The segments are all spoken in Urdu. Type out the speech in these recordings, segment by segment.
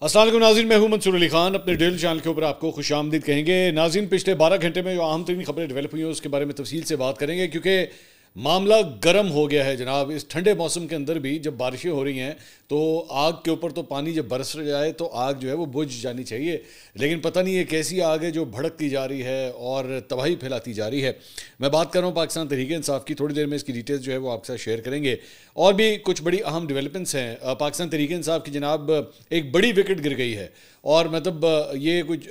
السلام علیکم ناظرین، میں ہوں منصور علی خان. اپنے ڈیلی چینل کے اوپر آپ کو خوش آمدید کہیں گے. ناظرین، پچھلے 12 گھنٹے میں جو اہم ترین خبریں ڈیولپ ہوئی ہیں اس کے بارے میں تفصیل سے بات کریں گے، کیونکہ معاملہ گرم ہو گیا ہے جناب. اس ٹھنڈے موسم کے اندر بھی جب بارشیں ہو رہی ہیں تو آگ کے اوپر تو پانی جب برس جائے تو آگ جو ہے وہ بجھ جانی چاہیے، لیکن پتہ نہیں یہ کیسی آگ ہے جو بھڑکتی جا رہی ہے اور تباہی پھیلاتی جا رہی ہے. میں بات کر رہا ہوں پاکستان تحریک انصاف کی. تھوڑی دیر میں اس کی ڈیٹیلز جو ہے وہ آپ کے ساتھ شیئر کریں گے. اور بھی کچھ بڑی اہم ڈیولپمنٹس ہیں. پاکستان تحریک انصاف کی جناب ایک بڑی وکٹ گر گئی ہے، اور مطلب یہ کچھ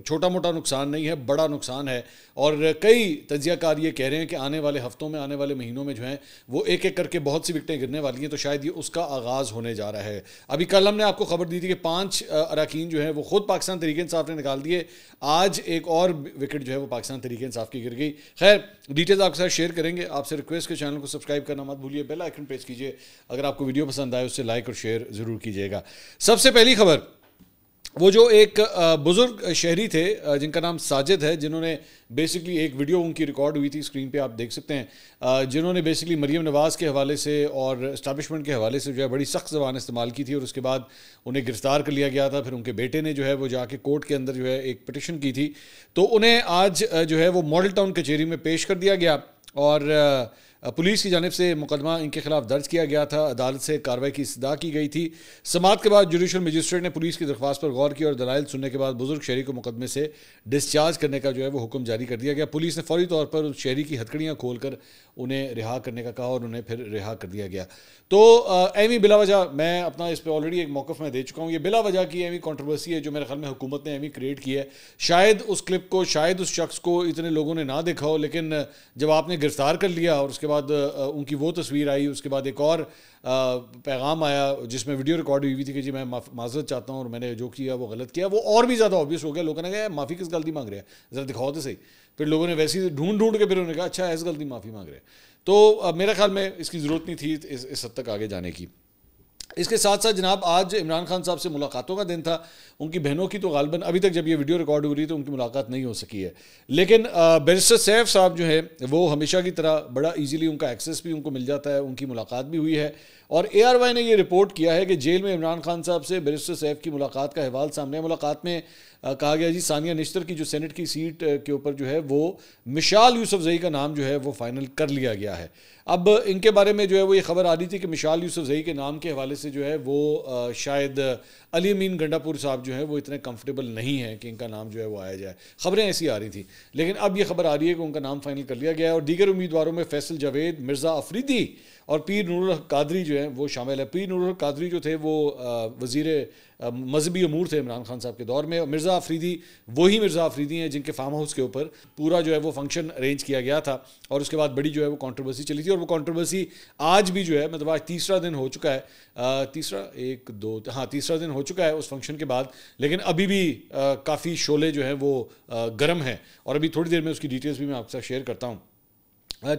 چھوٹا موٹا نقصان نہیں ہے، بڑا نقصان ہے. اور کئی تجزیہ کار یہ کہہ رہے ہیں کہ آنے والے ہفتوں میں، آنے والے مہینوں میں جو ہیں وہ ایک ایک کر کے بہت سی وکٹیں گرنے والی ہیں، تو شاید یہ اس کا آغاز ہونے جا رہا ہے. ابھی کل ہم نے آپ کو خبر دی تھی کہ 5 اراکین جو ہیں وہ خود پاکستان تحریک انصاف نے نکال دیے. آج ایک اور وکٹ جو ہے وہ پاکستان تحریک انصاف کی گر گئی. خیر، ڈیٹیلز آپ کے ساتھ شیئر کریں گے. آپ سے ریکویسٹ کہ چینل کو سبسکرائب کرنا مت بھولیے، بیل آئیکن پریس کیجیے. اگر آپ کو ویڈیو پسند آئے اس سے لائک اور شیئر ضرور کیجیے گا. سب سے پہلی خبر، وہ جو ایک بزرگ شہری تھے جن کا نام ساجد ہے، جنہوں نے بیسکلی ایک ویڈیو ان کی ریکارڈ ہوئی تھی، اسکرین پہ آپ دیکھ سکتے ہیں، جنہوں نے بیسکلی مریم نواز کے حوالے سے اور اسٹیبلشمنٹ کے حوالے سے جو ہے بڑی سخت زبان استعمال کی تھی، اور اس کے بعد انہیں گرفتار کر لیا گیا تھا. پھر ان کے بیٹے نے جو ہے وہ جا کے کورٹ کے اندر جو ہے ایک پٹیشن کی تھی، تو انہیں آج جو ہے وہ ماڈل ٹاؤن کچہری میں پیش کر دیا گیا، اور پولیس کی جانب سے مقدمہ ان کے خلاف درج کیا گیا تھا. عدالت سے کارروائی کی استدعا کی گئی تھی. سماعت کے بعد جوڈیشل مجسٹریٹ نے پولیس کی درخواست پر غور کیا اور دلائل سننے کے بعد بزرگ شہری کو مقدمے سے ڈسچارج کرنے کا جو ہے وہ حکم جاری کر دیا گیا. پولیس نے فوری طور پر اس شہری کی ہتھکڑیاں کھول کر انہیں رہا کرنے کا کہا، اور انہیں پھر رہا کر دیا گیا. تو ایمی بلا وجہ، میں اپنا اس پہ آلریڈی ایک موقف میں دے چکا ہوں، یہ بلا وجہ کی ایمی کنٹروورسی ہے جو میرے خیال میں حکومت نے ایمی کریٹ کی ہے. شاید اس کلپ کو، شاید اس شخص کو اتنے لوگوں نے نہ دیکھا ہو، لیکن جب آپ نے گرفتار کر لیا اور اس کے بعد ان کی وہ تصویر آئی، اس کے بعد ایک اور پیغام آیا جس میں ویڈیو ریکارڈ ہوئی تھی کہ جی میں معذرت چاہتا ہوں اور میں نے جو کیا وہ غلط کیا، وہ اور بھی زیادہ آبویس ہو گیا. لوگوں نے کہا معافی کس غلطی مانگ رہے ہیں، ذرا دکھاؤ تو صحیح. پھر لوگوں نے ویسے ہی ڈھونڈ کے پھر انہوں نے کہا اچھا ایس غلطی معافی مانگ رہے ہیں. تو میرے خیال میں اس کی ضرورت نہیں تھی اس حد تک آگے جانے کی. اس کے ساتھ ساتھ جناب آج عمران خان صاحب سے ملاقاتوں کا دن تھا. ان کی بہنوں کی تو غالباً ابھی تک جب یہ ویڈیو ریکارڈ ہو رہی تو ان کی ملاقات نہیں ہو سکی ہے، لیکن بیرسٹر سیف صاحب جو ہے وہ ہمیشہ کی طرح بڑا ایزیلی ان کا ایکسیس بھی ان کو مل جاتا ہے، ان کی ملاقات بھی ہوئی ہے. اور اے آر وائی نے یہ رپورٹ کیا ہے کہ جیل میں عمران خان صاحب سے بیرسٹر سیف کی ملاقات کا احوال سامنے ہے. ملاقات میں کہا گیا جی ثانیہ نشتر کی جو سینٹ کی سیٹ کے اوپر جو ہے وہ مشال یوسفزئی کا نام جو ہے وہ فائنل کر لیا گیا ہے. اب ان کے بارے میں جو ہے وہ یہ خبر آ رہی تھی کہ مشال یوسفزئی کے نام کے حوالے سے جو ہے وہ شاید علی امین گنڈا پور صاحب جو ہے وہ اتنے کمفرٹیبل نہیں ہیں کہ ان کا نام جو ہے وہ آیا جائے. خبریں ایسی آ رہی تھیں، لیکن اب یہ خبر آ رہی ہے کہ ان کا نام فائنل کر لیا گیا ہے. اور دیگر امیدواروں میں فیصل جاوید، مرزا افریدی اور پیر نور الحق قادری جو ہیں وہ شامل ہے. پیر نور الحق قادری جو تھے وہ وزیر مذہبی امور تھے عمران خان صاحب کے دور میں. مرزا افریدی وہی مرزا افریدی ہیں جن کے فارم ہاؤس کے اوپر پورا جو ہے وہ فنکشن ارینج کیا گیا تھا، اور اس کے بعد بڑی جو ہے وہ کنٹروورسی چلی تھی. اور وہ کنٹروورسی آج بھی جو ہے، مطلب آج تیسرا دن ہو چکا ہے، تیسرا دن ہو چکا ہے اس فنکشن کے بعد، لیکن ابھی بھی کافی شعلے جو ہیں وہ گرم ہیں. اور ابھی تھوڑی دیر میں اس کی ڈیٹیلز بھی میں آپ کے ساتھ شیئر کرتا ہوں.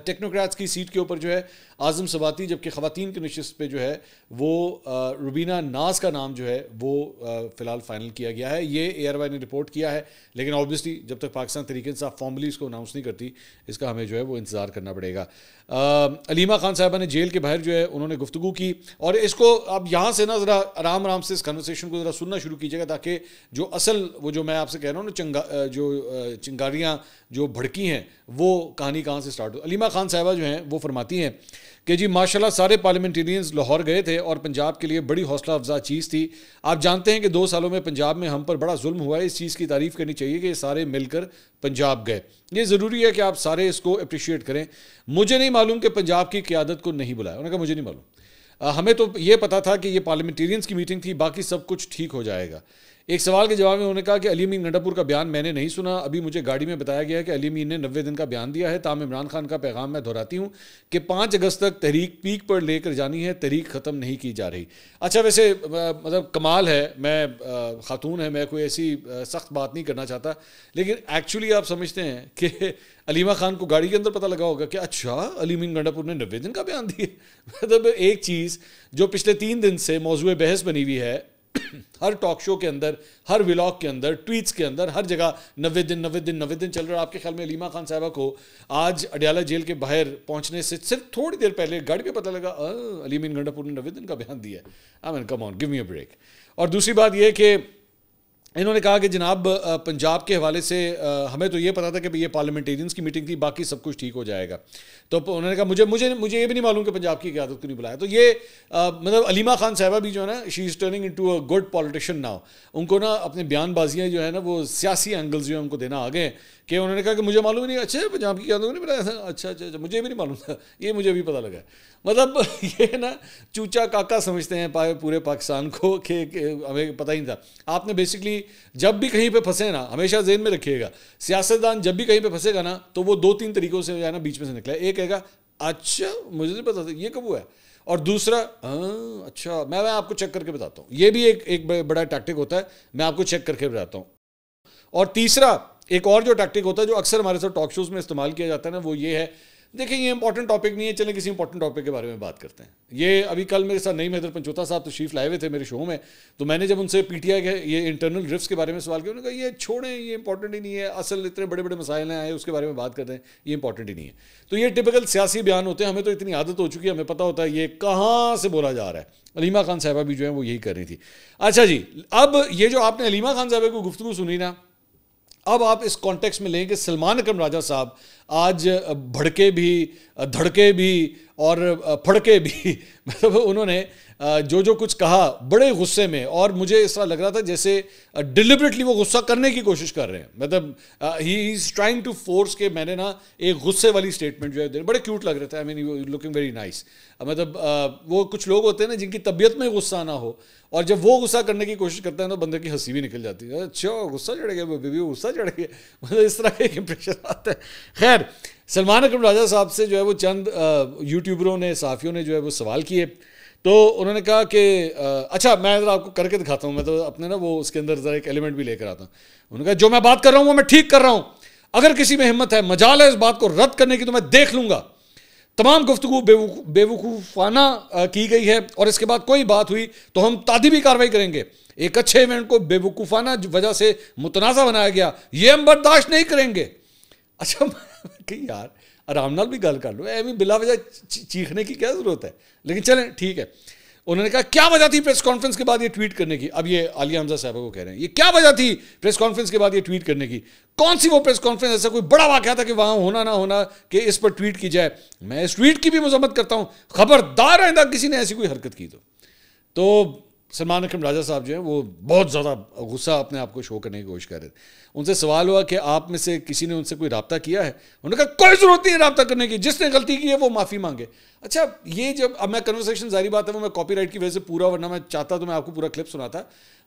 ٹیکنوکریٹس کی سیٹ کے اوپر جو ہے اعظم سواتی، جبکہ خواتین کی نشست پہ جو ہے وہ روبینہ ناز کا نام جو ہے وہ فی الحال فائنل کیا گیا ہے. یہ اے آر وائی نے رپورٹ کیا ہے، لیکن آبویسلی جب تک پاکستان تحریک انصاف فارملی اس کو اناؤنس نہیں کرتی، اس کا ہمیں جو ہے وہ انتظار کرنا پڑے گا. علیمہ خان صاحبہ نے جیل کے باہر جو ہے انہوں نے گفتگو کی، اور اس کو اب یہاں سے نا ذرا آرام سے اس کنورسیشن کو ذرا سننا شروع کیجیے گا، تاکہ جو اصل وہ جو میں آپ سے کہہ رہا ہوں نا جو چنگاریاں جو بھڑکی ہیں وہ کہانی کہاں سے سٹارٹ ہو. علیمہ خان صاحبہ جو ہیں وہ فرماتی ہیں کہ جی ماشاءاللہ سارے پارلیمنٹیرینز لاہور گئے تھے اور پنجاب کے لیے بڑی حوصلہ افزا چیز تھی. آپ جانتے ہیں کہ 2 سالوں میں پنجاب میں ہم پر بڑا ظلم ہوا ہے. اس چیز کی تعریف کرنی چاہیے کہ یہ سارے مل کر پنجاب گئے. یہ ضروری ہے کہ آپ سارے اس کو اپریشیٹ کریں. مجھے نہیں معلوم کہ پنجاب کی قیادت کو نہیں بلایا. انہوں نے کہا مجھے نہیں معلوم، ہمیں تو یہ پتا تھا کہ یہ پارلیمنٹیرینز کی میٹنگ تھی، باقی سب کچھ ٹھیک ہو جائے گا. ایک سوال کے جواب میں انہوں نے کہا کہ علی امین گنڈا پور کا بیان میں نے نہیں سنا. ابھی مجھے گاڑی میں بتایا گیا کہ علی امین نے 90 دن کا بیان دیا ہے. تاہم عمران خان کا پیغام میں دہراتی ہوں کہ 5 اگست تک تحریک پیک پر لے کر جانی ہے، تحریک ختم نہیں کی جا رہی. اچھا، ویسے مطلب کمال ہے، میں خاتون ہے، میں کوئی ایسی سخت بات نہیں کرنا چاہتا، لیکن ایکچولی آپ سمجھتے ہیں کہ علیمہ خان کو گاڑی کے اندر پتہ لگا ہوگا کہ اچھا علی امین گنڈا پور نے 90 دن کا بیان دیا. مطلب ایک چیز جو پچھلے 3 دن سے موضوع بحث بنی ہوئی ہے ہر ٹاک شو کے اندر، ہر ولاگ کے اندر، ٹویٹس کے اندر، ہر جگہ 90 دن 90 دن 90 دن چل رہا ہے. آپ کے خیال میں علیمہ خان صاحبہ کو آج اڈیالہ جیل کے باہر پہنچنے سے صرف تھوڑی دیر پہلے گاڑی پہ پتہ لگا علیم گنڈاپور نے 90 دن کا بیان دیا ہے؟ آئی مین کم آن، گیو می اے بریک. اور دوسری بات یہ کہ انہوں نے کہا کہ جناب پنجاب کے حوالے سے ہمیں تو یہ پتا تھا کہ یہ پارلیمنٹیرینس کی میٹنگ تھی، باقی سب کچھ ٹھیک ہو جائے گا. تو انہوں نے کہا مجھے یہ بھی نہیں معلوم کہ پنجاب کی قیادت کو نہیں بلایا. تو یہ مطلب علیمہ خان صاحبہ بھی جو ہے نا، she is turning into a good politician now. ان کو نا اپنے بیان بازیاں جو ہے نا وہ سیاسی اینگلز جو ہیں ان کو دینا آگے ہیں کہ انہوں نے کہا کہ مجھے معلوم ہی نہیں. اچھا پنجاب کی قیادت کو نہیں بلایا تھا؟ اچھا مجھے بھی نہیں معلوم تھا، یہ مجھے بھی پتہ لگا. مطلب یہ نا چوچا کاکا سمجھتے ہیں پورے پاکستان کو کہ ہمیں پتہ ہی نہیں تھا. آپ نے بیسکلی جب بھی کہیں پہ پھنسے نا، ہمیشہ ذہن میں رکھیے گا، سیاستدان جب بھی کہیں پہ پھنسے گا نا تو وہ 2-3 طریقوں سے جو ہے نا بیچ میں سے نکلا. ایک کہے گا اچھا مجھے نہیں پتا تھا یہ کب ہوا ہے، اور دوسرا اچھا میں آپ کو چیک کر کے بتاتا ہوں. یہ بھی ایک بڑا ٹیکٹک ہوتا ہے، میں آپ کو چیک کر کے بتاتا ہوں. اور تیسرا ایک اور جو ٹیکٹک ہوتا ہے جو اکثر ہمارے ساتھ ٹاک شوز میں استعمال کیا جاتا ہے نا، وہ یہ ہے، دیکھیں یہ امپورٹنٹ ٹاپک نہیں ہے، چلیں کسی امپورٹنٹ ٹاپک کے بارے میں بات کرتے ہیں. یہ ابھی کل میرے ساتھ نئی حیدر پنچوتا صاحب تشریف لائے ہوئے تھے میرے شو میں، تو میں نے جب ان سے پی ٹی آئی کے یہ انٹرنل رفٹس کے بارے میں سوال کیا، انہوں نے کہا یہ چھوڑیں، یہ امپورٹنٹ ہی نہیں ہے، اصل اتنے بڑے بڑے مسائل ہیں اس کے بارے میں بات کرتے ہیں، یہ امپورٹنٹ ہی نہیں ہے. تو یہ ٹپکل سیاسی بیان ہوتے ہیں، ہمیں تو اتنی عادت ہو چکی ہے، ہمیں پتہ ہوتا ہے یہ کہاں سے بولا جا رہا ہے. علیمہ خان صاحبہ بھی جو ہیں وہ یہی کر رہی تھی. اچھا جی، اب یہ جو آپ نے علیمہ خان صاحبہ کو گفتگو سنی نا، اب آپ اس کانٹیکس میں لیں کہ سلمان اکرم راجہ صاحب آج بھڑکے بھی، دھڑکے بھی اور پھڑکے بھی، مطلب انہوں نے جو کچھ کہا بڑے غصے میں، اور مجھے اس طرح لگ رہا تھا جیسے ڈیلیبریٹلی وہ غصہ کرنے کی کوشش کر رہے ہیں. مطلب ہی از ٹرائنگ ٹو فورس کہ میں نے نا ایک غصے والی اسٹیٹمنٹ جو ہے، بڑے کیوٹ لگ رہے تھے. آئی مین لکنگ ویری نائس. مطلب وہ کچھ لوگ ہوتے ہیں نا جن کی طبیعت میں غصہ نہ ہو، اور جب وہ غصہ کرنے کی کوشش کرتا ہے تو بندے کی ہنسی بھی نکل جاتی ہے. اچھا غصہ چڑھ گیا بیبی، غصہ چڑھ گیا، مطلب اس طرح کا ایک امپریشن آتا ہے. خیر، سلمان اکرم راجہ صاحب سے جو ہے وہ چند یوٹیوبروں نے، صحافیوں نے جو ہے وہ سوال کیے. تو انہوں نے کہا کہ اچھا میں ذرا آپ کو کر کے دکھاتا ہوں، میں تو اپنے نا وہ اس کے اندر ذرا ایک ایلیمنٹ بھی لے کر آتا ہوں. انہوں نے کہا جو میں بات کر رہا ہوں وہ میں ٹھیک کر رہا ہوں، اگر کسی میں ہمت ہے، مجال ہے اس بات کو رد کرنے کی تو میں دیکھ لوں گا. تمام گفتگو بے وقوفانہ کی گئی ہے، اور اس کے بعد کوئی بات ہوئی تو ہم تعدیبی کارروائی کریں گے. ایک اچھے ایونٹ کو بے وقوفانہ وجہ سے متنازع بنایا گیا، یہ ہم برداشت نہیں کریں گے. اچھا کہ یار آرام نال بھی گل کر لو، ایویں بلا وجہ چیخنے کی کیا ضرورت ہے؟ لیکن چلیں ٹھیک ہے. انہوں نے کہا کیا وجہ تھی پریس کانفرنس کے بعد یہ ٹویٹ کرنے کی؟ اب یہ عالیہ حمزہ صاحبہ کو کہہ رہے ہیں یہ کیا وجہ تھی پریس کانفرنس کے بعد یہ ٹویٹ کرنے کی؟ کون سی وہ پریس کانفرنس، ایسا کوئی بڑا واقعہ تھا کہ وہاں ہونا نہ ہونا کہ اس پر ٹویٹ کی جائے؟ میں اس ٹویٹ کی بھی مذمت کرتا ہوں، خبردار آئندہ کسی نے ایسی کوئی حرکت کی تو سلمان اکرم راجہ صاحب جو ہیں وہ بہت زیادہ غصہ اپنے آپ کو شو کرنے کی کوشش کر رہے تھے. ان سے سوال ہوا کہ آپ میں سے کسی نے ان سے کوئی رابطہ کیا ہے؟ انہوں نے کہا کوئی ضرورت نہیں ہے رابطہ کرنے کی، جس نے غلطی کی ہے وہ معافی مانگے. اچھا یہ جب اب میں کنورسیشن ظاہری بات ہے وہ میں کاپی رائٹ کی وجہ سے پورا، ورنہ میں چاہتا تو میں آپ کو پورا کلپ سناتا.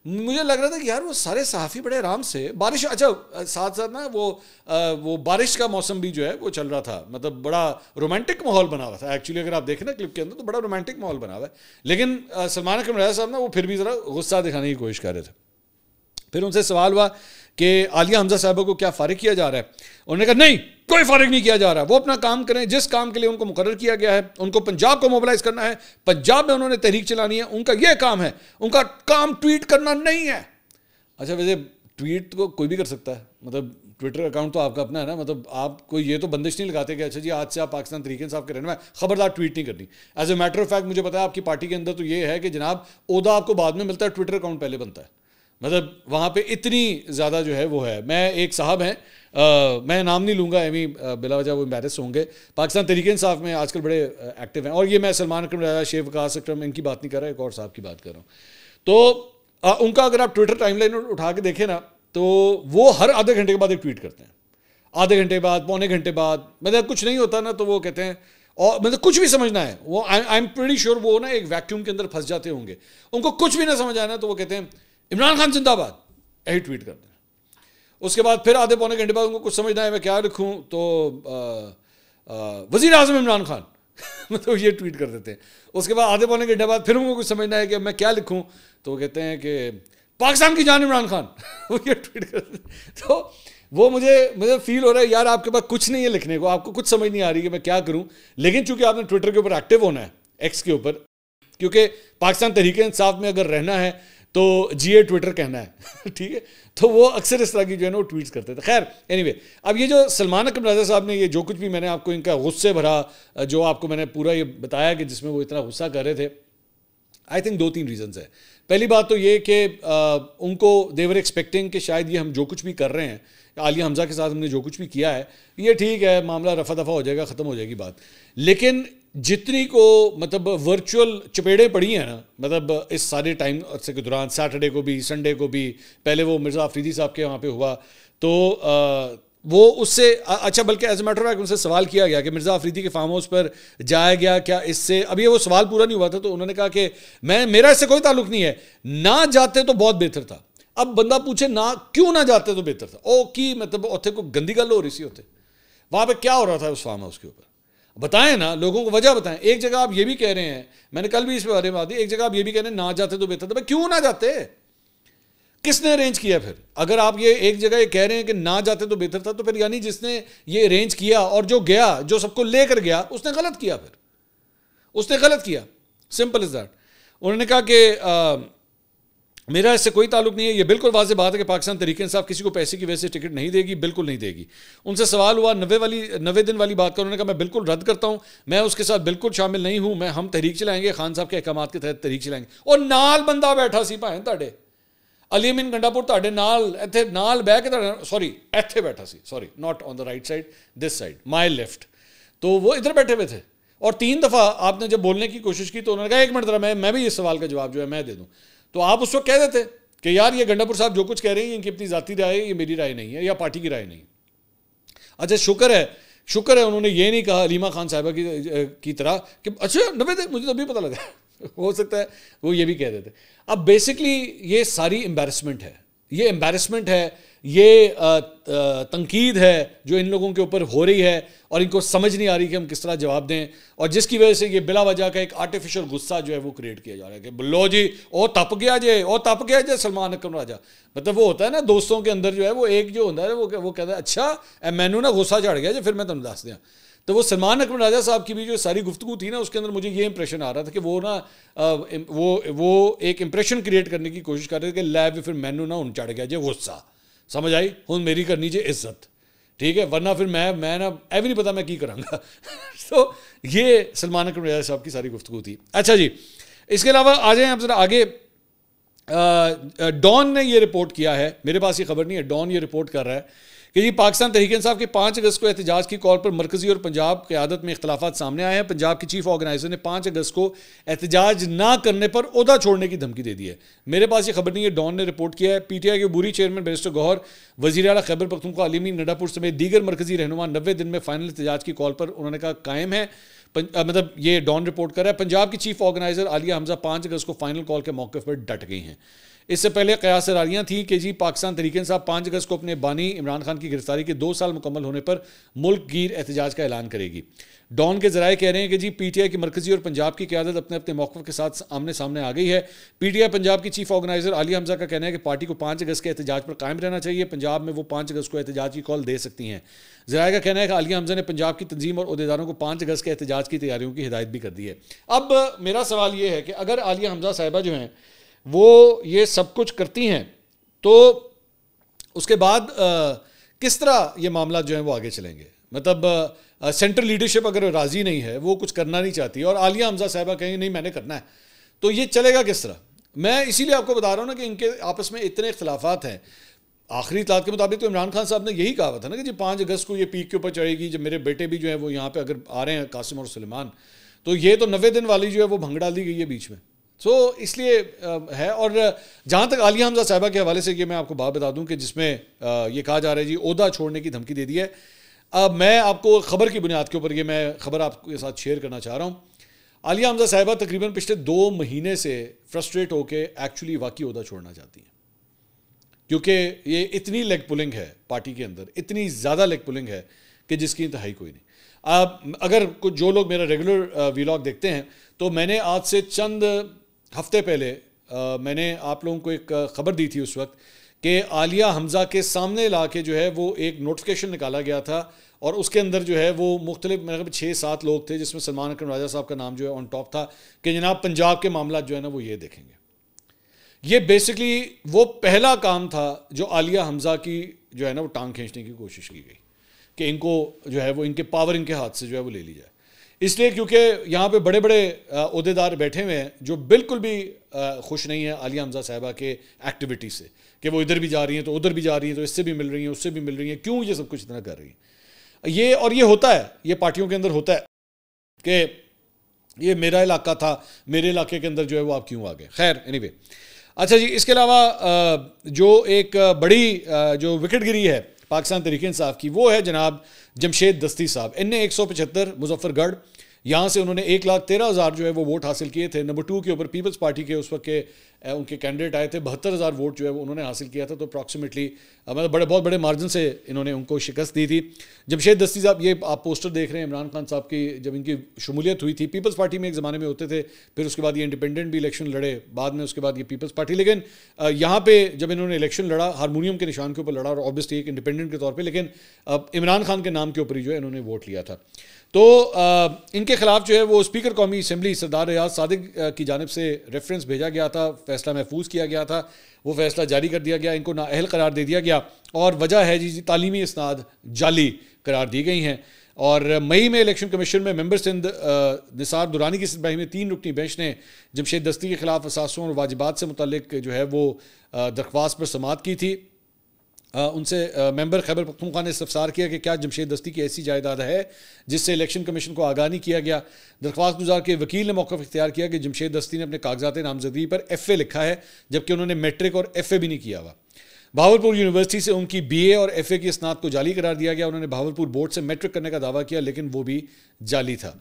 مجھے لگ رہا تھا کہ یار وہ سارے صحافی بڑے آرام سے، بارش، اچھا ساتھ ساتھ نا وہ بارش کا موسم بھی جو ہے وہ چل رہا تھا، مطلب بڑا رومانٹک ماحول بنا ہوا تھا. ایکچولی اگر آپ دیکھیں نا کلپ کے اندر تو بڑا رومانٹک ماحول بنا ہوا ہے، لیکن سلمان اکرم راجہ صاحب نا وہ پھر بھی ذرا غصہ دکھانے کی کوشش کر رہے تھے. پھر ان سے سوال ہوا کہ عالیہ حمزہ صاحبہ کو کیا فارغ کیا جا رہا ہے؟ انہوں نے کہا نہیں، کوئی فارغ نہیں کیا جا رہا، وہ اپنا کام کریں جس کام کے لیے ان کو مقرر کیا گیا ہے. ان کو پنجاب کو موبلائز کرنا ہے، پنجاب میں انہوں نے تحریک چلانی ہے، ان کا یہ کام ہے، ان کا کام ٹویٹ کرنا نہیں ہے. اچھا ویسے ٹویٹ کو کوئی بھی کر سکتا ہے، مطلب ٹویٹر اکاؤنٹ تو آپ کا اپنا ہے نا، مطلب آپ کوئی یہ تو بندش نہیں لگاتے کہ اچھا جی آج سے آپ پاکستان تحریک انصاف کے رہنے میں خبردار ٹویٹ نہیں کرنی. As a matter of fact مجھے پتا ہے آپ کی پارٹی کے اندر تو یہ ہے کہ جناب عہدہ آپ کو بعد میں ملتا ہے، ٹویٹر اکاؤنٹ پہلے بنتا ہے. مطلب وہاں پہ اتنی زیادہ جو ہے وہ ہے. میں ایک صاحب ہیں، میں نام نہیں لوں گا، ایویں بلا وجہ وہ امبیرس ہوں گے، پاکستان تحریک انصاف میں آج کل بڑے ایکٹیو ہیں. اور یہ میں سلمان اکرم راجہ، شیخ وقاص اکرم، ان کی بات نہیں کر رہا، ایک اور صاحب کی بات کر رہا ہوں. تو ان کا اگر آپ ٹویٹر ٹائم لائن اٹھا کے دیکھیں نا تو وہ ہر آدھے گھنٹے کے بعد ایک ٹویٹ کرتے ہیں، آدھے گھنٹے بعد، پونے گھنٹے بعد. مطلب کچھ نہیں ہوتا نا تو وہ کہتے ہیں، اور مطلب کچھ بھی سمجھنا ہے، وہ آئی ایم پریٹی شیور وہ نا ایک ویکیوم کے اندر پھنس جاتے ہوں گے. ان کو کچھ بھی نہ سمجھ آنا تو وہ کہتے ہیں عمران خان زندہ باد، یہی ٹویٹ کرتے ہیں. اس کے بعد پھر آدھے پونے گھنٹے بعد ان کو کچھ سمجھنا ہے میں کیا لکھوں تو وزیر اعظم عمران خان مطلب یہ ٹویٹ کر دیتے ہیں. اس کے بعد آدھے پونے گھنٹے بعد پھر ان کو کچھ سمجھنا ہے کہ میں کیا لکھوں تو وہ کہتے ہیں کہ پاکستان کی جان عمران خان وہ یہ ٹویٹ کرتے ہیں. تو وہ مجھے فیل ہو رہا ہے یار آپ کے پاس کچھ نہیں ہے لکھنے کو، آپ کو کچھ سمجھ نہیں آ رہی کہ میں کیا کروں. لیکن چونکہ آپ نے ٹویٹر کے اوپر ایکٹیو ہونا ہے، ایکس کے اوپر، کیونکہ پاکستان تحریک انصاف میں اگر رہنا ہے تو جی اے ٹویٹر کہنا ہے ٹھیک ہے. تو وہ اکثر اس طرح کی جو ہے نا وہ ٹویٹس کرتے تھے. خیر اینی وے, اب یہ جو سلمان اکرم راجہ صاحب نے یہ جو کچھ بھی میں نے آپ کو ان کا غصے بھرا جو آپ کو میں نے پورا یہ بتایا کہ جس میں وہ اتنا غصہ کر رہے تھے, آئی تھنک 2-3 ریزنز ہیں. پہلی بات تو یہ کہ ان کو دے ور ایکسپیکٹنگ کہ شاید یہ ہم جو کچھ بھی کر رہے ہیں, عالیہ حمزہ کے ساتھ ہم نے جو کچھ بھی کیا ہے یہ ٹھیک ہے, معاملہ رفع دفع ہو جائے گا, ختم ہو جائے گی بات. لیکن جتنی کو مطلب ورچوئل چپیڑیں پڑی ہیں نا, مطلب اس سارے ٹائم عرصے کے دوران, سیٹرڈے کو بھی, سنڈے کو بھی, پہلے وہ مرزا آفریدی صاحب کے وہاں پہ ہوا تو وہ اس سے اچھا, بلکہ ایز اے میٹر آف ان سے سوال کیا گیا کہ مرزا آفریدی کے فارم ہاؤس پر جایا گیا کیا اس سے, ابھی وہ سوال پورا نہیں ہوا تھا تو انہوں نے کہا کہ میرا اس سے کوئی تعلق نہیں ہے, نہ جاتے تو بہت بہتر تھا. اب بندہ پوچھے نہ کیوں نہ جاتے تو بہتر تھا, او کی مطلب اتنے کو گندی گل ہو رہی سی, ہوتے وہاں پہ کیا ہو رہا تھا اس فارم ہاؤس کے اوپر, بتائیں نا لوگوں کو وجہ بتائیں. ایک جگہ آپ یہ بھی کہہ رہے ہیں, میں نے کل بھی اس بارے میں بات کی, ایک جگہ آپ یہ بھی کہہ رہے ہیں نہ جاتے تو بہتر تھا, کیوں نہ جاتے, کس نے ارینج کیا پھر؟ اگر آپ یہ ایک جگہ یہ کہہ رہے ہیں کہ نہ جاتے تو بہتر تھا, تو پھر یعنی جس نے یہ ارینج کیا اور جو گیا, جو سب کو لے کر گیا, اس نے غلط کیا, پھر اس نے غلط کیا, سمپل از دیٹ. انہوں نے کہا کہ میرا اس سے کوئی تعلق نہیں ہے. یہ بالکل واضح بات ہے کہ پاکستان تحریک انصاف کسی کو پیسے کی وجہ سے ٹکٹ نہیں دے گی, بالکل نہیں دے گی. ان سے سوال ہوا 90 دن والی بات کا, انہوں نے کہا میں بالکل رد کرتا ہوں, میں اس کے ساتھ بالکل شامل نہیں ہوں, ہم تحریک چلائیں گے, خان صاحب کے احکامات کے تحت تحریک چلائیں گے. اور نال بندہ بیٹھا سی بھائیں تاڑے, علی امین گنڈا پور تاڑے نال ایتھے نال بہ کے سوری ایتھے بیٹھا سی, sorry not on the right side, this side my left, تو وہ ادھر بیٹھے ہوئے تھے. اور 3 دفعہ آپ نے جب بولنے کی کوشش کی تو انہوں نے کہا ایک منٹ ذرا میں بھی اس سوال کا جواب جو ہے میں دے دوں. تو آپ اس وقت کہہ دیتے کہ یار یہ گنڈا پور صاحب جو کچھ کہہ رہے ہیں ان کی اپنی ذاتی رائے ہے, یہ میری رائے نہیں ہے یا پارٹی کی رائے نہیں. اچھا شکر ہے انہوں نے یہ نہیں کہا علیمہ خان صاحبہ کی طرح کہ اچھا 90 دن, مجھے تو ابھی پتہ لگا ہو سکتا ہے وہ یہ بھی کہہ دیتے. اب بیسکلی یہ ساری امبیرسمنٹ ہے, یہ امبیرسمنٹ ہے, یہ تنقید ہے جو ان لوگوں کے اوپر ہو رہی ہے, اور ان کو سمجھ نہیں آ رہی کہ ہم کس طرح جواب دیں, اور جس کی وجہ سے یہ بلا وجہ کا ایک آرٹیفیشل غصہ جو ہے وہ کریٹ کیا جا رہا ہے کہ بلو جی او تپ گیا جی سلمان اکرم راجہ. مطلب وہ ہوتا ہے نا دوستوں کے اندر جو ہے وہ ایک جو ہوتا ہے وہ کہتا ہے اچھا مینو نا غصہ چڑھ گیا جی, پھر میں تمہیں دس دیا. تو وہ سلمان اکرم راجہ صاحب کی بھی جو ساری گفتگو تھی نا, اس کے اندر مجھے یہ امپریشن آ رہا تھا کہ وہ نا وہ ایک امپریشن کریٹ کرنے کی کوشش کر رہے تھے کہ لے بھی پھر مینو نا ان چڑھ گیا جی غصہ, سمجھ آئی ہوں میری کرنی جی عزت, ٹھیک ہے, ورنہ پھر میں نا ای بھی نہیں پتا میں کی کروں گا. تو یہ سلمان اکرم راجہ صاحب کی ساری گفتگو تھی. اچھا جی, اس کے علاوہ آ جائیں آپ ذرا آگے. ڈان نے یہ رپورٹ کیا ہے, میرے پاس یہ خبر نہیں ہے, ڈان یہ رپورٹ کر رہا ہے کہ جی پاکستان تحریک انصاف کے 5 اگست کو احتجاج کی کال پر مرکزی اور پنجاب قیادت میں اختلافات سامنے آئے ہیں. پنجاب کی چیف آرگنائزر نے 5 اگست کو احتجاج نہ کرنے پر عہدہ چھوڑنے کی دھمکی دے دی ہے. میرے پاس یہ خبر نہیں ہے, ڈان نے رپورٹ کیا ہے. پی ٹی آئی کے عبوری چیئرمین بیرسٹر گوہر, وزیر اعلیٰ خیبر پختونخوا علی امین گنڈا پور سمیت دیگر مرکزی رہنما 90 دن میں فائنل احتجاج کی کال پر انہوں نے کہا قائم ہے. مطلب یہ ڈان رپورٹ کر رہا ہے. پنجاب کی چیف آرگنائزر عالیہ حمزہ 5 اگست کو فائنل کال کے موقف پر ڈٹ گئی ہیں. اس سے پہلے قیاس راریاں تھیں کہ جی پاکستان تحریک انصاف 5 اگست کو اپنے بانی عمران خان کی گرفتاری کے 2 سال مکمل ہونے پر ملک گیر احتجاج کا اعلان کرے گی. ڈان کے ذرائع کہہ رہے ہیں کہ جی پی ٹی آئی کی مرکزی اور پنجاب کی قیادت اپنے موقف کے ساتھ آمنے سامنے آ گئی ہے. پی ٹی آئی پنجاب کی چیف آرگنائزر عالیہ حمزہ کا کہنا ہے کہ پارٹی کو 5 اگست کے احتجاج پر قائم رہنا چاہیے. پنجاب میں وہ 5 اگست کو احتجاج کی کال دے سکتی ہیں. ذرائع کا کہنا ہے کہ عالیہ حمزہ نے پنجاب کی تنظیم اور عہدیداروں کو 5 اگست کے احتجاج کی تیاریوں کی ہدایت بھی کر دی ہے. اب میرا سوال یہ ہے کہ اگر عالیہ حمزہ صاحبہ جو ہیں وہ یہ سب کچھ کرتی ہیں تو اس کے بعد کس طرح یہ معاملات جو ہیں وہ آگے چلیں گے. مطلب سینٹرل لیڈرشپ اگر راضی نہیں ہے, وہ کچھ کرنا نہیں چاہتی, اور عالیہ حمزہ صاحبہ کہیں نہیں میں نے کرنا ہے, تو یہ چلے گا کس طرح؟ میں اسی لیے آپ کو بتا رہا ہوں نا کہ ان کے آپس میں اتنے اختلافات ہیں. آخری اطلاعات کے مطابق تو عمران خان صاحب نے یہی کہا تھا نا کہ جی 5 اگست کو یہ پیک کے اوپر چڑھے گی, جب میرے بیٹے بھی جو ہیں وہ یہاں پہ اگر آ رہے ہیں قاسم اور سلیمان, تو یہ تو 90 دن والی جو ہے وہ بھنگ ڈال دی گئی ہے بیچ میں. سو اس لیے ہے. اور جہاں تک عالیہ حمزہ صاحبہ کے حوالے سے یہ میں آپ کو بات بتا دوں کہ جس میں یہ کہا جا رہا ہے جی عہدہ چھوڑنے کی دھمکی دے دی ہے. اب میں آپ کو خبر کی بنیاد کے اوپر یہ میں خبر آپ کے ساتھ شیئر کرنا چاہ رہا ہوں. عالیہ حمزہ صاحبہ تقریباً پچھلے 2 مہینے سے فرسٹریٹ ہو کے ایکچولی واقعی عہدہ چھوڑنا چاہتی ہیں, کیونکہ یہ اتنی لیگ پولنگ ہے پارٹی کے اندر, اتنی زیادہ لیگ پولنگ ہے کہ جس کی انتہائی کوئی نہیں. اب اگر کچھ جو لوگ میرا ریگولر ویلاگ دیکھتے ہیں تو میں نے آج سے چند ہفتے پہلے میں نے آپ لوگوں کو ایک خبر دی تھی اس وقت کہ عالیہ حمزہ کے سامنے لا کے جو ہے وہ ایک نوٹیفیکیشن نکالا گیا تھا, اور اس کے اندر جو ہے وہ مختلف میرے 6-7 لوگ تھے جس میں سلمان اکرم راجہ صاحب کا نام جو ہے آن ٹاپ تھا کہ جناب پنجاب کے معاملات جو ہے نا وہ یہ دیکھیں گے. یہ بیسکلی وہ پہلا کام تھا جو عالیہ حمزہ کی جو ہے نا وہ ٹانگ کھینچنے کی کوشش کی گئی کہ ان کو جو ہے وہ ان کے پاور ان کے ہاتھ سے جو ہے وہ لے لی جائے. اس لیے کیونکہ یہاں پہ بڑے بڑے عہدیدار بیٹھے ہوئے ہیں جو بالکل بھی خوش نہیں ہیں عالیہ حمزہ صاحبہ کے ایکٹیویٹی سے, کہ وہ ادھر بھی جا رہی ہیں تو ادھر بھی جا رہی ہیں, تو اس سے بھی مل رہی ہیں اس سے بھی مل رہی ہیں, کیوں یہ سب کچھ اتنا کر رہی ہیں. یہ ہوتا ہے, یہ پارٹیوں کے اندر ہوتا ہے کہ یہ میرا علاقہ تھا, میرے علاقے کے اندر جو ہے وہ آپ کیوں آ گئے. خیر اینی وے. اچھا جی, اس کے علاوہ جو ایک بڑی جو وکٹ گری ہے پاکستان تحریک انصاف کی, وہ ہے جناب جمشید دستی صاحب. ان نے 175 مظفر گڑھ, یہاں سے انہوں نے 1,13,000 جو ہے وہ ووٹ حاصل کیے تھے. نمبر 2 کے اوپر پیپلز پارٹی کے اس وقت کے ان کے کینڈیڈیٹ آئے تھے, 72,000 ووٹ جو ہے وہ انہوں نے حاصل کیا تھا. تو اپراکسیمیٹلی مطلب بہت بڑے مارجن سے انہوں نے ان کو شکست دی تھی. جمشید دستی صاحب, یہ آپ پوسٹر دیکھ رہے ہیں عمران خان صاحب کی, جب ان کی شمولیت ہوئی تھی پیپلز پارٹی میں ایک زمانے میں ہوتے تھے, پھر اس کے بعد یہ انڈیپینڈنٹ بھی الیکشن لڑے, بعد میں اس کے بعد یہ پیپلز پارٹی. لیکن یہاں پہ جب انہوں نے الیکشن لڑا ہارمونیم کے نشان کے اوپر لڑا, اور آبویسلی ایک انڈیپینڈنٹ کے طور پہ, لیکن عمران خان کے نام کے اوپر ہی جو ہے انہوں نے ووٹ لیا تھا. تو ان کے خلاف جو ہے وہ اسپیکر قومی اسمبلی سردار ریاض صادق کی جانب سے ریفرنس بھیجا گیا تھا, فیصلہ محفوظ کیا گیا تھا, وہ فیصلہ جاری کر دیا گیا, ان کو نااہل قرار دے دیا گیا, اور وجہ ہے جی تعلیمی اسناد جعلی قرار دی گئی ہیں. اور مئی میں الیکشن کمیشن میں ممبر سندھ نثار دورانی کی سربراہی میں 3 رکنی بینچ نے جمشید دستی کے خلاف اثاثوں اور واجبات سے متعلق جو ہے وہ درخواست پر سماعت کی تھی. ان سے ممبر خیبر پختونخوا نے استفسار کیا کہ کیا جمشید دستی کی ایسی جائیداد ہے جس سے الیکشن کمیشن کو آگاہ نہیں کیا گیا. درخواست گزار کے وکیل نے موقف اختیار کیا کہ جمشید دستی نے اپنے کاغذات نامزدگی پر FA لکھا ہے, جبکہ انہوں نے میٹرک اور FA بھی نہیں کیا ہوا. بہاولپور یونیورسٹی سے ان کی BA اور FA کی اسناد کو جعلی قرار دیا گیا. انہوں نے بہاولپور بورڈ سے میٹرک کرنے کا دعویٰ کیا, لیکن وہ بھی جعلی تھا.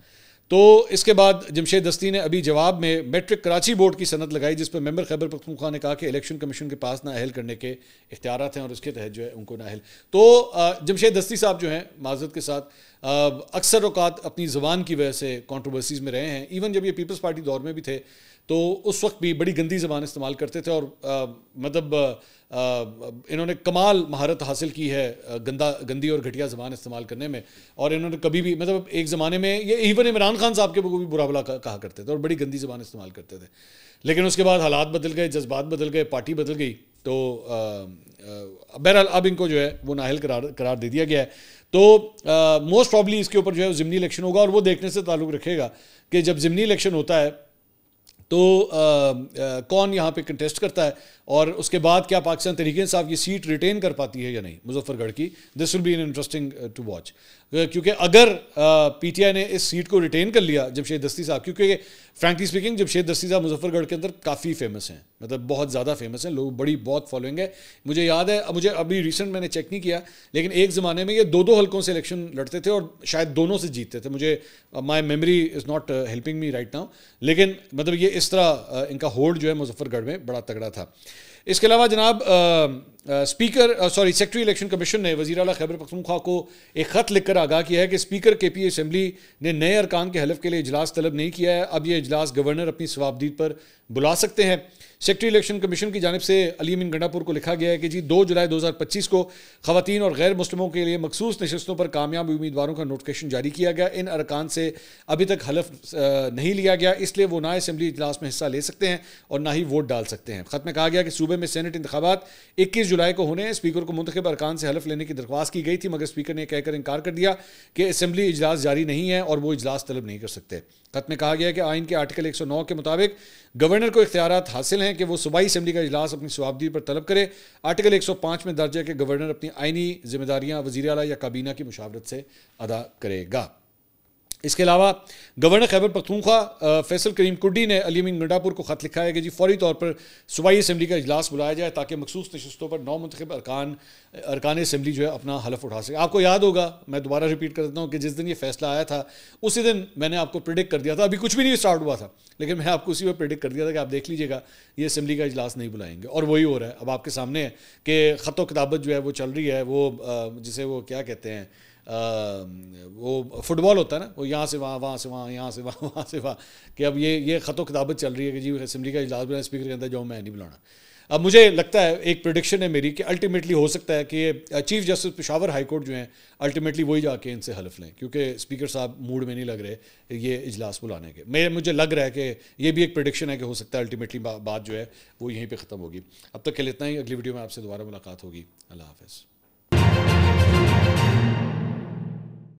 تو اس کے بعد جمشید دستی نے ابھی جواب میں میٹرک کراچی بورڈ کی سند لگائی, جس پر ممبر خیبر پختونخوا نے کہا کہ الیکشن کمیشن کے پاس نااہل کرنے کے اختیارات ہیں, اور اس کے تحت جو ہے ان کو نااہل. تو جمشید دستی صاحب جو ہیں معذرت کے ساتھ اکثر اوقات اپنی زبان کی وجہ سے کنٹروورسیز میں رہے ہیں. ایون جب یہ پیپلز پارٹی دور میں بھی تھے تو اس وقت بھی بڑی گندی زبان استعمال کرتے تھے, اور مطلب انہوں نے کمال مہارت حاصل کی ہے گندی اور گھٹیا زبان استعمال کرنے میں. اور انہوں نے کبھی بھی مطلب ایک زمانے میں یہ ایون عمران خان صاحب کے کو بھی برا بلا کہا کرتے تھے, اور بڑی گندی زبان استعمال کرتے تھے. لیکن اس کے بعد حالات بدل گئے, جذبات بدل گئے, پارٹی بدل گئی, تو بہرحال اب ان کو جو ہے وہ نااہل قرار دے دیا گیا ہے. تو موسٹ پرابلی اس کے اوپر جو ہے ضمنی الیکشن ہوگا, اور وہ دیکھنے سے تعلق رکھے گا کہ جب ضمنی الیکشن ہوتا ہے تو کون یہاں پہ کنٹیسٹ کرتا ہے, اور اس کے بعد کیا پاکستان تحریک انصاف کی سیٹ ریٹین کر پاتی ہے یا نہیں مظفر گڑھ کی. This will be an interesting to watch, کیونکہ اگر PTI نے اس سیٹ کو ریٹین کر لیا جمشید دستی صاحب, کیونکہ فرینکلی اسپیکنگ جمشید دستی صاحب مظفر گڑھ کے اندر کافی فیمس ہیں, مطلب بہت زیادہ فیمس ہیں, لوگ بہت فالوئنگ ہے. مجھے یاد ہے, مجھے ابھی ریسنٹ میں نے چیک نہیں کیا, لیکن ایک زمانے میں یہ 2 حلقوں سے الیکشن لڑتے تھے اور شاید دونوں سے جیتتے تھے. مجھے my memory is not helping me right now, لیکن مطلب یہ اس طرح ان کا ہولڈ جو ہے مظفر گڑھ میں بڑا تگڑا تھا. اس کے علاوہ جناب سیکرٹری الیکشن کمیشن نے وزیر اعلیٰ خیبر پختونخوا کو ایک خط لکھ کر آگاہ کیا ہے کہ اسپیکر KPA اسمبلی نے نئے ارکان کے حلف کے لیے اجلاس طلب نہیں کیا ہے. اب یہ اجلاس گورنر اپنی صوابدید پر بلا سکتے ہیں. سیکرٹری الیکشن کمیشن کی جانب سے علی امین گنڈا پور کو لکھا گیا ہے کہ جی 2 جولائی 2025 کو خواتین اور غیر مسلموں کے لیے مخصوص نشستوں پر کامیاب امیدواروں کا نوٹیفکیشن جاری کیا گیا. ان ارکان سے ابھی تک حلف نہیں لیا گیا, اس لیے وہ نہ اسمبلی اجلاس میں حصہ لے سکتے ہیں اور نہ ہی ووٹ ڈال سکتے ہیں. خط میں کہا گیا کہ صوبے میں سینٹ انتخابات 21 جولائی کو ہونے ہیں. اسپیکر کو منتخب ارکان سے حلف لینے کی درخواست کی گئی تھی, مگر اسپیکر نے کہہ کر انکار کر دیا کہ اسمبلی اجلاس جاری نہیں ہے اور وہ اجلاس طلب نہیں کر سکتے. خط میں کہا گیا کہ آئین کے آرٹیکل 109 کے مطابق گورنر کو اختیارات حاصل ہیں کہ وہ صوبائی اسمبلی کا اجلاس اپنی صوابدید پر طلب کرے. آرٹیکل 105 میں درج ہے کہ گورنر اپنی آئینی ذمہ داریاں وزیر اعلیٰ یا کابینہ کی مشاورت سے ادا کرے گا. اس کے علاوہ گورنر خیبر پختونخوا فیصل کریم کڈی نے علی امین گنڈا پور کو خط لکھا ہے کہ جی فوری طور پر صوبائی اسمبلی کا اجلاس بلایا جائے تاکہ مخصوص نشستوں پر نو منتخب ارکان اسمبلی جو ہے اپنا حلف اٹھا سکے. آپ کو یاد ہوگا, میں دوبارہ ریپیٹ کر دیتا ہوں کہ جس دن یہ فیصلہ آیا تھا اسی دن میں نے آپ کو پریڈکٹ کر دیا تھا, ابھی کچھ بھی نہیں اسٹارٹ ہوا تھا, لیکن میں آپ کو اسی پہ پریڈکٹ کر دیا تھا کہ آپ دیکھ لیجیے گا یہ اسمبلی کا اجلاس نہیں بلائیں گے, اور وہی ہو رہا ہے. اب آپ کے سامنے ہے کہ خط و کتابت جو ہے وہ چل رہی ہے, وہ جسے وہ کیا کہتے ہیں, وہ فٹ بال ہوتا ہے نا, وہ یہاں سے وہاں, وہاں سے وہاں, یہاں سے وہاں سے وہاں, کہ اب یہ خط و کتابت چل رہی ہے کہ جی اسمبلی کا اجلاس بلانا, اسپیکر کہتا ہے جو میں نہیں بلانا. اب مجھے لگتا ہے ایک پریڈکشن ہے میری کہ الٹیمیٹلی ہو سکتا ہے کہ chief justice Peshawar high court جو ہیں الٹیمیٹلی وہی جا کے ان سے حلف لیں، کیونکہ اسپیکر صاحب موڈ میں نہیں لگ رہے یہ اجلاس بلانے کے. مجھے لگ رہا ہے کہ یہ بھی ایک پریڈکشن ہے کہ ہو سکتا ہے الٹیمیٹلی بات جو ہے وہ یہیں پہ ختم ہوگی. اب تک کے لیے اتنا ہی. اگلی ویڈیو میں آپ سے دوبارہ ملاقات ہوگی. اللہ حافظ.